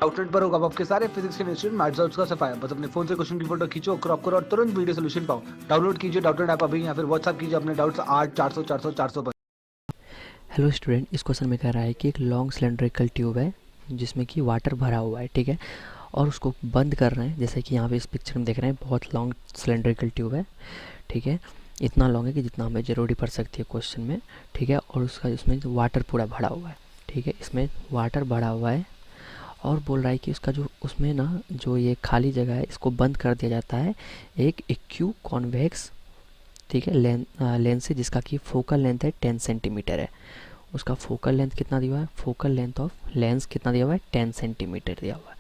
Outlet पर होगा आपके सारे फिजिक्स के इंस्टीट्यूट मैथ्स और उसका सफाया। बस अपने फोन से क्वेश्चन की फोटो खींचो, क्रॉप करो और तुरंत वीडियो सोल्यूशन पाओ। डाउनलोड कीजिए डाउटनेट ऐप अभी या फिर व्हाट्सएप कीजिए अपने डाउट्स 8 400 400 400 पर। हेलो स्टूडेंट, इस क्वेश्चन में कह रहा है कि एक लॉन्ग सिलेंड्रिकल ट्यूब है जिसमें कि वाटर भरा हुआ है, ठीक है, और उसको बंद कर रहे हैं। जैसे कि यहाँ पे इस पिक्चर में देख रहे हैं, बहुत लॉन्ग सिलेंड्रिकल ट्यूब है, ठीक है, इतना लॉन्ग है कि जितना हमें ज़रूरी पड़ सकती है क्वेश्चन में, ठीक है, और उसका इसमें वाटर पूरा भरा हुआ है, ठीक है, इसमें वाटर भरा हुआ है और बोल रहा है कि उसका जो उसमें ना जो ये खाली जगह है इसको बंद कर दिया जाता है एक एक्यू कॉन्वेक्स, ठीक है, लेंस से, जिसका कि फोकल लेंथ है 10 सेंटीमीटर है। उसका फोकल लेंथ कितना दिया हुआ है, फोकल लेंथ ऑफ लेंस कितना दिया हुआ है, 10 सेंटीमीटर दिया हुआ है।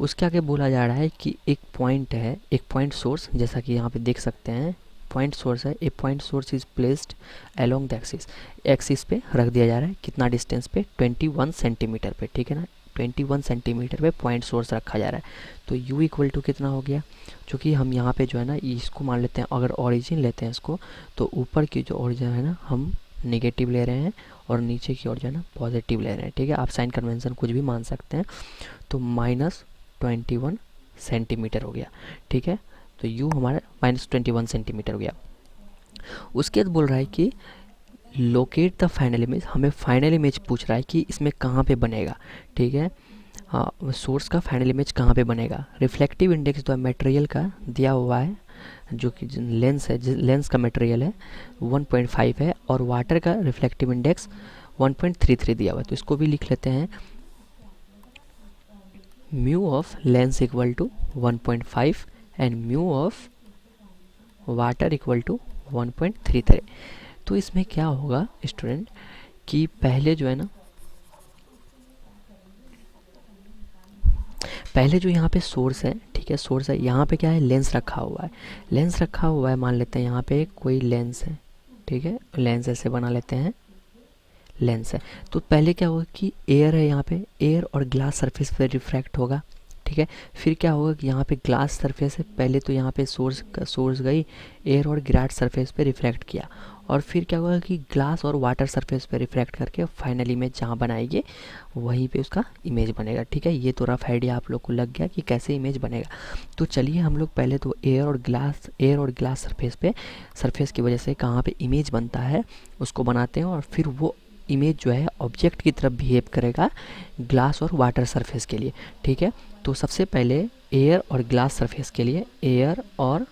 उसके आगे बोला जा रहा है कि एक पॉइंट है, एक पॉइंट सोर्स, जैसा कि यहाँ पे देख सकते हैं पॉइंट सोर्स है। A point source is placed along the axis, axis पे रख दिया जा रहा है, कितना डिस्टेंस पे, 21 सेंटीमीटर पे, ठीक है ना, 21 सेंटीमीटर पे पॉइंट सोर्स रखा जा रहा है। तो u इक्वल टू कितना हो गया, क्योंकि हम यहाँ पे जो है ना इसको मान लेते हैं, अगर ओरिजिन लेते हैं इसको, तो ऊपर की जो ओरिजिन है ना हम नेगेटिव ले रहे हैं और नीचे की ओर जो है ना पॉजिटिव ले रहे हैं, ठीक है, आप साइन कन्वेंशन कुछ भी मान सकते हैं। तो -21 सेंटीमीटर हो गया, ठीक है, तो u हमारा -21 सेंटीमीटर हो गया। उसके बाद बोल रहा है कि लोकेट द फाइनल इमेज, हमें फाइनल इमेज पूछ रहा है कि इसमें कहाँ पे बनेगा, ठीक है, हाँ, सोर्स का फाइनल इमेज कहाँ पे बनेगा। रिफ्लेक्टिव इंडेक्स जो मटेरियल का दिया हुआ है, जो कि लेंस है, लेंस का मटेरियल है 1.5 है, और वाटर का रिफ्लेक्टिव इंडेक्स 1.33 दिया हुआ है। तो इसको भी लिख लेते हैं, mu of lens equal to 1.5 and mu of water equal to 1.33। तो इसमें क्या होगा स्टूडेंट कि पहले जो है ना, पहले जो यहाँ पे सोर्स है, ठीक है, सोर्स है, यहाँ पे क्या है, लेंस रखा हुआ है, लेंस रखा हुआ है, मान लेते हैं यहाँ पे कोई लेंस है, ठीक है, लेंस ऐसे बना लेते हैं, लेंस है। तो पहले क्या होगा कि एयर है, यहाँ पे एयर और ग्लास सरफेस पे रिफ्रैक्ट होगा, ठीक है, फिर क्या होगा कि यहाँ पे ग्लास सरफेस है, पहले तो यहाँ पे सोर्स गई, एयर और ग्लास सरफेस पे रिफ्रैक्ट किया, और फिर क्या होगा कि ग्लास और वाटर सरफेस पे रिफ्रैक्ट करके फाइनल इमेज जहाँ बनाएगी वहीं पे उसका इमेज बनेगा, ठीक है। ये तो रफ आइडिया आप लोग को लग गया कि कैसे इमेज बनेगा। तो चलिए हम लोग पहले तो एयर और ग्लास सरफेस पे, सरफेस की वजह से कहाँ पे इमेज बनता है उसको बनाते हैं, और फिर वो इमेज जो है ऑब्जेक्ट की तरफ बिहेव करेगा ग्लास और वाटर सरफेस के लिए, ठीक है। तो सबसे पहले एयर और ग्लास सरफेस के लिए, एयर और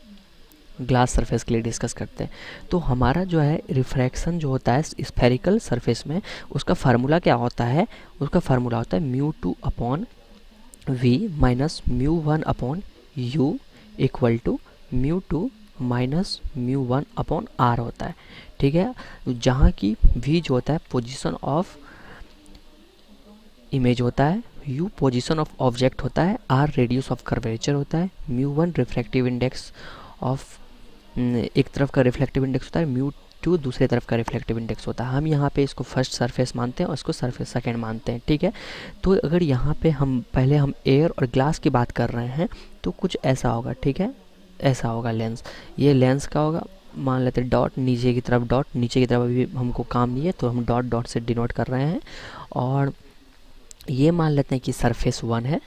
ग्लास सरफेस के लिए डिस्कस करते हैं। तो हमारा जो है रिफ्रैक्शन जो होता है स्फेरिकल सरफेस में, उसका फार्मूला क्या होता है, उसका फार्मूला होता है μ2 upon v minus μ1 upon u equal to μ2 minus μ1 upon r होता है, ठीक है। जहाँ की v जो होता है पोजीशन ऑफ इमेज होता है, u पोजीशन ऑफ ऑब्जेक्ट होता है, r रेडियस ऑफ कर्वेचर होता है, μ1 रिफ्रैक्टिव इंडेक्स ऑफ एक तरफ का रिफ्लेक्टिव इंडेक्स होता है, μ2 दूसरे तरफ का रिफ्लेक्टिव इंडेक्स होता है। हम यहाँ पे इसको फर्स्ट सरफेस मानते हैं और इसको सरफेस सेकंड मानते हैं, ठीक है। तो अगर यहाँ पे हम पहले हम एयर और ग्लास की बात कर रहे हैं तो कुछ ऐसा होगा, ठीक है, ऐसा होगा लेंस, ये लेंस का होगा, मान लेते हैं डॉट, नीचे की तरफ डॉट, नीचे की तरफ अभी हमको काम नहीं है तो हम डॉट डॉट से डिनोट कर रहे हैं, और ये मान लेते हैं कि सरफेस 1 है,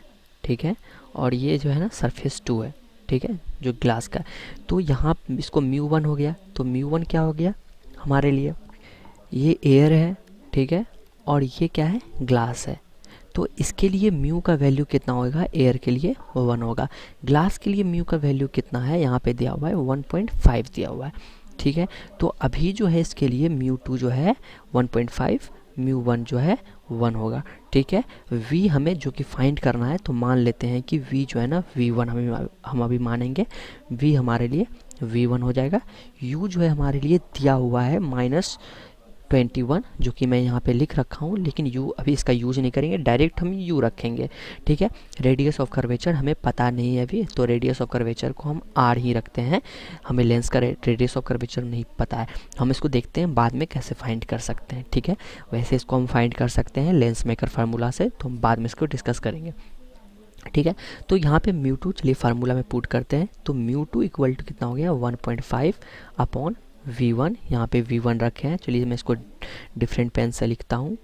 ठीक है, और ये जो है ना सरफेस 2 है, ठीक है, जो ग्लास का। तो यहाँ इसको μ1 हो गया, तो μ1 क्या हो गया हमारे लिए, ये एयर है, ठीक है, और ये क्या है, ग्लास है। तो इसके लिए म्यू का वैल्यू कितना होगा, एयर के लिए 1 होगा, ग्लास के लिए म्यू का वैल्यू कितना है, यहाँ पे दिया हुआ है 1.5 दिया हुआ है, ठीक है। तो अभी जो है इसके लिए μ2 जो है 1.5, μ1 जो है 1 होगा, ठीक है। v हमें जो कि फाइंड करना है, तो मान लेते हैं कि v जो है ना v1 हम अभी मानेंगे, v हमारे लिए v1 हो जाएगा। u जो है हमारे लिए दिया हुआ है -21, जो कि मैं यहाँ पे लिख रखा हूँ, लेकिन u अभी इसका यूज नहीं करेंगे, डायरेक्ट हम u रखेंगे, ठीक है। रेडियस ऑफ कर्वेचर हमें पता नहीं है अभी, तो रेडियस ऑफ कर्वेचर को हम r ही रखते हैं, हमें लेंस का रेडियस ऑफ कर्वेचर नहीं पता है, हम इसको देखते हैं बाद में कैसे फाइंड कर सकते हैं, ठीक है। वैसे इसको हम फाइंड कर सकते हैं लेंस मेकर फार्मूला से, तो हम बाद में इसको डिस्कस करेंगे, ठीक है। तो यहाँ पे μ2 चलिए फार्मूला में पुट करते हैं, तो μ2 इक्वल टू कितना हो गया 1.5 अपॉन v1, यहाँ पे v1 रखे हैं, चलिए मैं इसको डिफरेंट पेन से लिखता हूँ,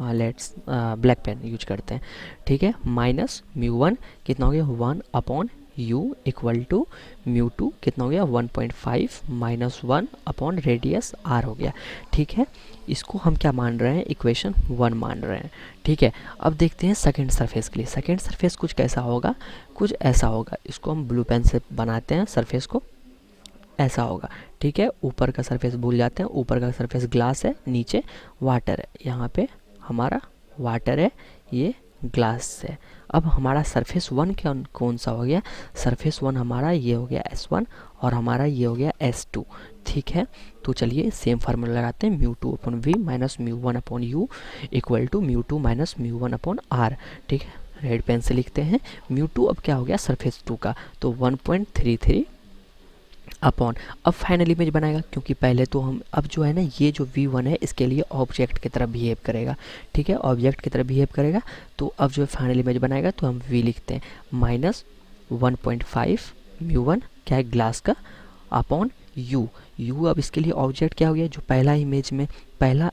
लेट्स ब्लैक पेन यूज करते हैं, ठीक है। माइनस म्यू 1 कितना हो गया 1 U इक्वल टू म्यू 2 कितना हो गया 1.5 माइनस 1 अपॉन रेडियस r हो गया, ठीक है। इसको हम क्या मान रहे हैं, इक्वेशन 1 मान रहे हैं, ठीक है। अब देखते हैं सेकंड सरफेस के लिए। सेकंड सरफेस कुछ कैसा होगा, कुछ ऐसा होगा। इसको हम ब्लू पेन से बनाते हैं, सरफेस को ऐसा होगा, ठीक है। ऊपर का सरफेस भूल जाते हैं, ऊपर का सरफेस ग्लास है, नीचे वाटर है, यहाँ पे हमारा वाटर है, ये ग्लास है। अब हमारा सरफेस 1 क्या कौन सा हो गया, सरफेस 1 हमारा ये हो गया S1 और हमारा ये हो गया S2, ठीक है। तो चलिए सेम फार्मूला लगाते हैं, mu 2 upon v minus mu 1 upon u equal to mu 2 minus mu 1 upon r, ठीक है। रेड पेन से लिखते हैं, म्यू 2 अब क्या हो गया सरफेस 2 का, तो 1.33 अपॉन, अब फाइनल इमेज बनाएगा, क्योंकि पहले तो हम अब जो है ना ये जो v1 है इसके लिए ऑब्जेक्ट की तरह बिहेव करेगा, ठीक है। ऑब्जेक्ट की तरह बिहेव करेगा, तो अब जो फाइनल इमेज बनाएगा तो हम v लिखते हैं माइनस 1.5 म्यू 1 क्या है ग्लास का अपॉन u अब इसके लिए ऑब्जेक्ट क्या हो गया, जो पहला इमेज में पहला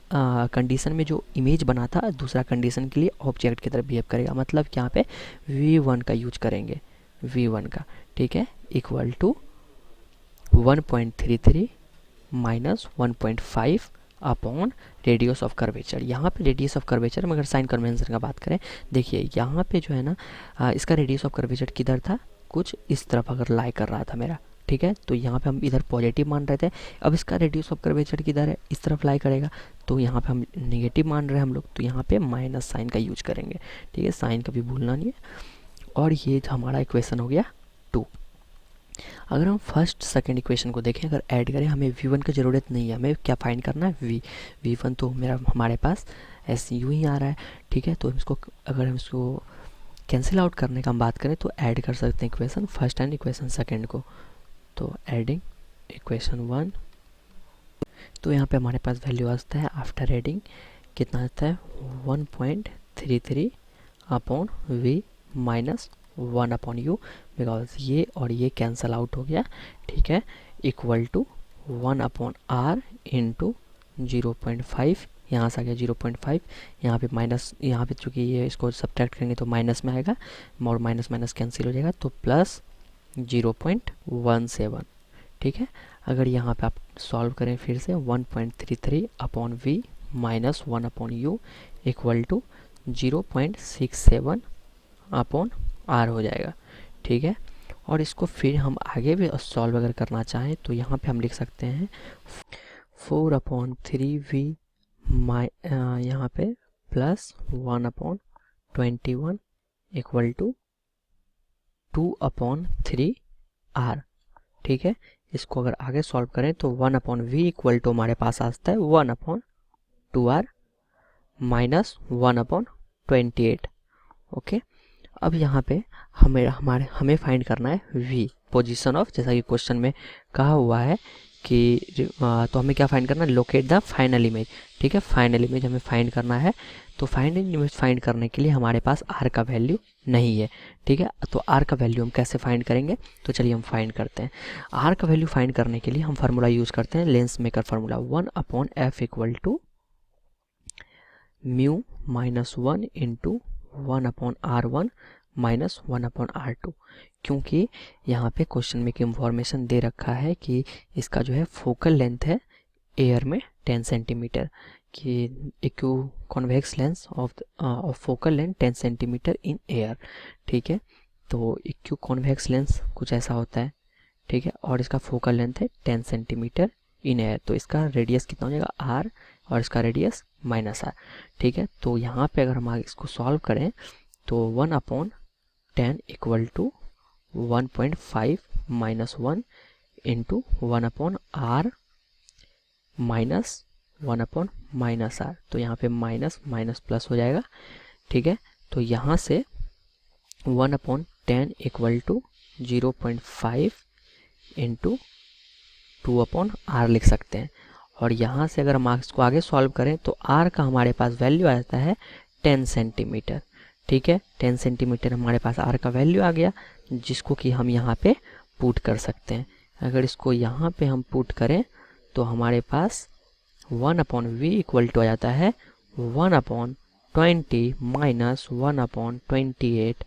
कंडीशन में जो इमेज बना था, दूसरा कंडीशन के लिए ऑब्जेक्ट की तरह बिहेव करेगा, मतलब यहाँ पे v1 का यूज करेंगे, v1 का, ठीक है, equal to 1.33 minus 1.5 upon radius of curvature. यहाँ पे रेडियस ऑफ कर्वेचर में अगर साइन कन्वेंशन का बात करें, देखिए यहाँ पे जो है ना इसका रेडियस ऑफ कर्वेचर किधर था, कुछ इस तरफ अगर लाई कर रहा था मेरा, ठीक है। तो यहाँ पे हम इधर पॉजिटिव मान रहे थे, अब इसका रेडियस ऑफ कर्वेचर किधर है, इस तरफ लाई करेगा, तो यहाँ पे हम नेगेटिव मान रहे हैं हम लोग, तो यहाँ पे माइनस साइन का यूज करेंगे, ठीक है। साइन कभी भूलना नहीं है। और ये हमारा इक्वेशन हो गया 2। अगर हम फर्स्ट सेकंड इक्वेशन को देखें, अगर ऐड करें, हमें v1 की ज़रूरत नहीं है, हमें क्या फाइंड करना है v1 तो मेरा हमारे पास ऐसे यूँ ही आ रहा है, ठीक है। तो इसको अगर हम इसको कैंसिल आउट करने का हम बात करें तो ऐड कर सकते हैं equation first and equation second को, तो एडिंग इक्वेशन 1, तो यहाँ पे हमारे पास वैल्यू आता है आफ्टर एडिंग कितना आता है 1.33 upon v minus 1 upon u, because ये और ये कैंसल आउट हो गया, ठीक है, equal to 1 upon r into 0.5, यहाँ से आ गया 0.5, यहाँ पे माइनस, यहाँ पे चूँकि ये इसको सब्ट्रैक्ट करेंगे तो माइनस में आएगा और माइनस माइनस कैंसिल हो जाएगा, तो प्लस 0.17, ठीक है। अगर यहाँ पे आप सॉल्व करें फिर से 1.33 upon v minus 1 upon u equal to 0.67 upon r हो जाएगा, ठीक है। और इसको फिर हम आगे भी सॉल्व अगर करना चाहें तो यहाँ पे हम लिख सकते हैं 4 अपॉन 3v यहाँ पे plus 1 upon 21 equal to 2 upon 3r, ठीक है। इसको अगर आगे सॉल्व करें तो 1 अपॉन वी इक्वल टू हमारे पास आता है 1 upon 2r minus 1 upon 28, okay. अब यहाँ पे हमें फाइंड करना है v पोजीशन ऑफ, जैसा कि क्वेश्चन में कहा हुआ है कि तो हमें क्या फाइंड करना है, लोकेट द फाइनल इमेज, ठीक है। फाइनल इमेज हमें फाइंड करना है, तो फाइनल इमेज फाइंड करने के लिए हमारे पास r का वैल्यू नहीं है, ठीक है। तो r का वैल्यू हम कैसे फाइंड करेंगे, तो चलिए हम फाइंड करते हैं। r का वैल्यू फाइंड करने के लिए हम फार्मूला यूज़ करते हैं lens maker formula 1 upon f equal to mu minus 1 into 1 upon r1 minus 1 upon r2, क्योंकि यहाँ पे क्वेश्चन में एक इंफॉर्मेशन दे रखा है कि इसका जो है फोकल लेंथ है एयर में 10 सेंटीमीटर, कि इक्यू convex lens of focal length 10 centimetre in air, ठीक है। तो इक्यू कॉन्वेक्स लेंस कुछ ऐसा होता है, ठीक है, और इसका फोकल लेंथ है 10 सेंटीमीटर इन एयर, तो इसका रेडियस कितना हो जाएगा r और इसका रेडियस माइनस r, ठीक है। तो यहाँ पे अगर हम आगे इसको सॉल्व करें तो 1 upon 10 equal to 1.5 minus 1 into 1 upon r minus 1 upon minus r, तो यहाँ पे माइनस माइनस प्लस हो जाएगा, ठीक है। तो यहाँ से 1 upon 10 equal to 0.5 into 2 upon r लिख सकते हैं। और यहाँ से अगर हम इसको आगे सॉल्व करें तो r का हमारे पास वैल्यू आता है 10 सेंटीमीटर, ठीक है। 10 सेंटीमीटर हमारे पास r का वैल्यू आ गया, जिसको कि हम यहाँ पे पुट कर सकते हैं। अगर इसको यहाँ पे हम पुट करें तो हमारे पास 1 अपॉन वी इक्वल टू आ जाता है 1 अपॉन 20 माइनस 1/28,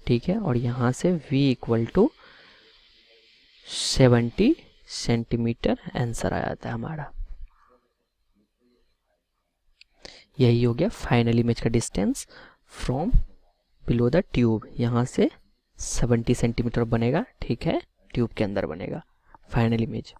ठीक है, और यहाँ से v equal to 70 centimetre answer आ जाता है हमारा। यही हो गया फाइनल इमेज का distance from below the tube. यहाँ से 70 सेंटीमीटर बनेगा, ठीक है, ट्यूब के अंदर बनेगा फाइनल इमेज।